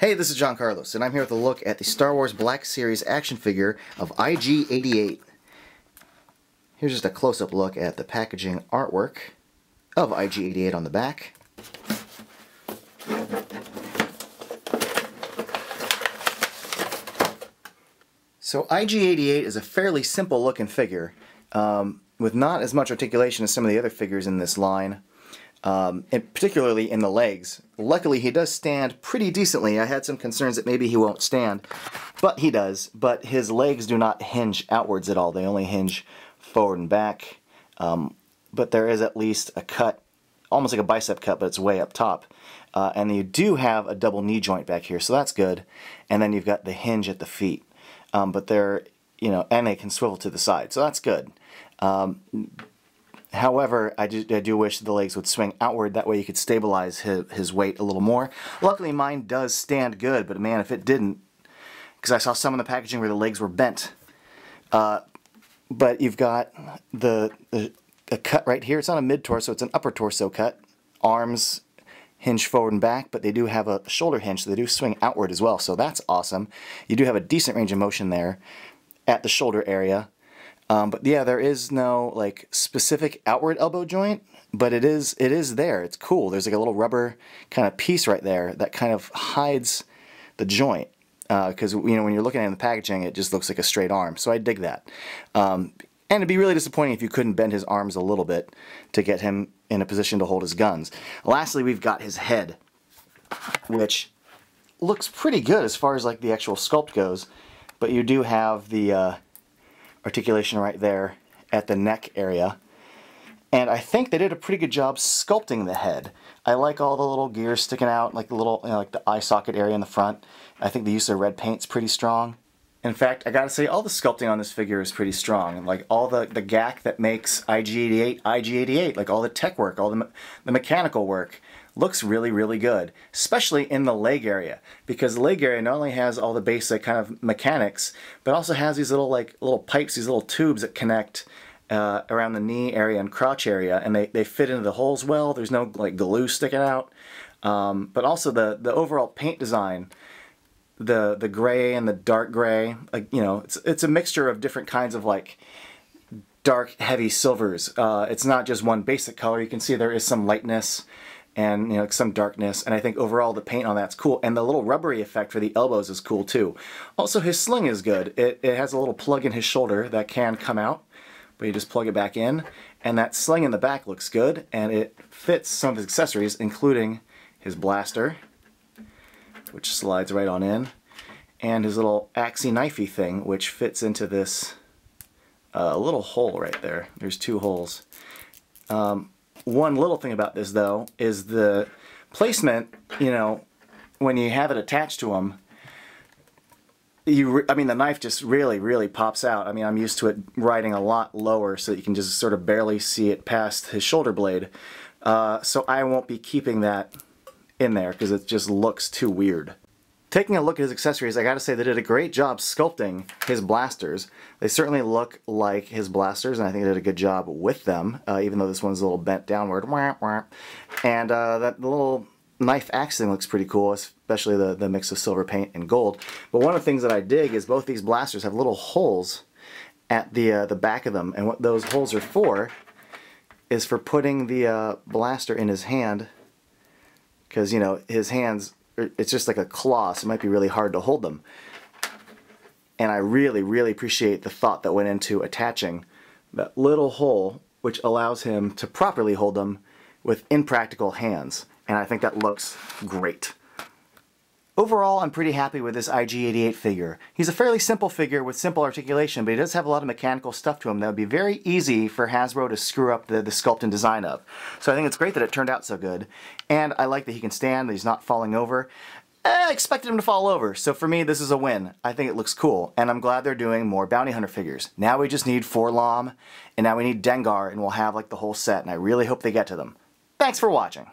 Hey, this is John Carlos, and I'm here with a look at the Star Wars Black Series action figure of IG-88. Here's just a close-up look at the packaging artwork of IG-88 on the back. So IG-88 is a fairly simple looking figure, with not as much articulation as some of the other figures in this line. And particularly in the legs. Luckily he does stand pretty decently. I had some concerns that maybe he won't stand, but he does. But his legs do not hinge outwards at all. They only hinge forward and back. But there is at least a cut, almost like a bicep cut, but it's way up top. And you do have a double knee joint back here, so that's good. And then you've got the hinge at the feet. But they're, and they can swivel to the side, so that's good. However, I do wish the legs would swing outward. That way you could stabilize his weight a little more. Luckily mine does stand good, but man, if it didn't, because I saw some in the packaging where the legs were bent. But you've got a cut right here. It's not a mid-torso, it's an upper torso cut. Arms hinge forward and back, but they do have a shoulder hinge, so they do swing outward as well, so that's awesome. You do have a decent range of motion there at the shoulder area. But yeah, there is no like specific outward elbow joint, but it is there. It's cool. There's like a little rubber kind of piece right there that kind of hides the joint. Because when you're looking at it in the packaging, it just looks like a straight arm. So I dig that. And it'd be really disappointing if you couldn't bend his arms a little bit to get him in a position to hold his guns. Lastly, we've got his head, which looks pretty good as far as like the actual sculpt goes. But you do have the articulation right there at the neck area, and I think they did a pretty good job sculpting the head. I like all the little gears sticking out, like the little, like the eye socket area in the front. I think the use of red paint's pretty strong. In fact, I gotta say, all the sculpting on this figure is pretty strong, and like all the gack that makes IG-88 IG-88, like all the tech work, all the mechanical work, looks really, really good, especially in the leg area, because the leg area not only has all the basic kind of mechanics, but also has these little pipes, these little tubes that connect around the knee area and crotch area, and they fit into the holes well. There's no like glue sticking out, but also the overall paint design, the gray and the dark gray, like it's a mixture of different kinds of like dark, heavy silvers. It's not just one basic color. You can see there is some lightness and some darkness, and I think overall the paint on that's cool, and the little rubbery effect for the elbows is cool too. Also, his sling is good. It has a little plug in his shoulder that can come out, but you just plug it back in, and that sling in the back looks good, and it fits some of his accessories, including his blaster, which slides right on in, and his little axey knifey thing, which fits into this little hole right there. There's two holes. One little thing about this, though, is the placement. When you have it attached to him, the knife just really, really pops out. I'm used to it riding a lot lower, so that you can just sort of barely see it past his shoulder blade. So I won't be keeping that in there because it just looks too weird. Taking a look at his accessories, I gotta say they did a great job sculpting his blasters. They certainly look like his blasters, and I think they did a good job with them, even though this one's a little bent downward. And that little knife axe thing looks pretty cool, especially the mix of silver paint and gold. But one of the things that I dig is both these blasters have little holes at the back of them, and what those holes are for is for putting the blaster in his hand, because his hands, it's just like a claw, so it might be really hard to hold them. And I really, really appreciate the thought that went into attaching that little hole, which allows him to properly hold them with impractical hands. And I think that looks great. Overall, I'm pretty happy with this IG-88 figure. He's a fairly simple figure with simple articulation, but he does have a lot of mechanical stuff to him that would be very easy for Hasbro to screw up the sculpt and design of. So I think it's great that it turned out so good. And I like that he can stand, that he's not falling over. I expected him to fall over, so for me this is a win. I think it looks cool, and I'm glad they're doing more Bounty Hunter figures. Now we just need 4-LOM, and now we need Dengar, and we'll have like the whole set, and I really hope they get to them. Thanks for watching.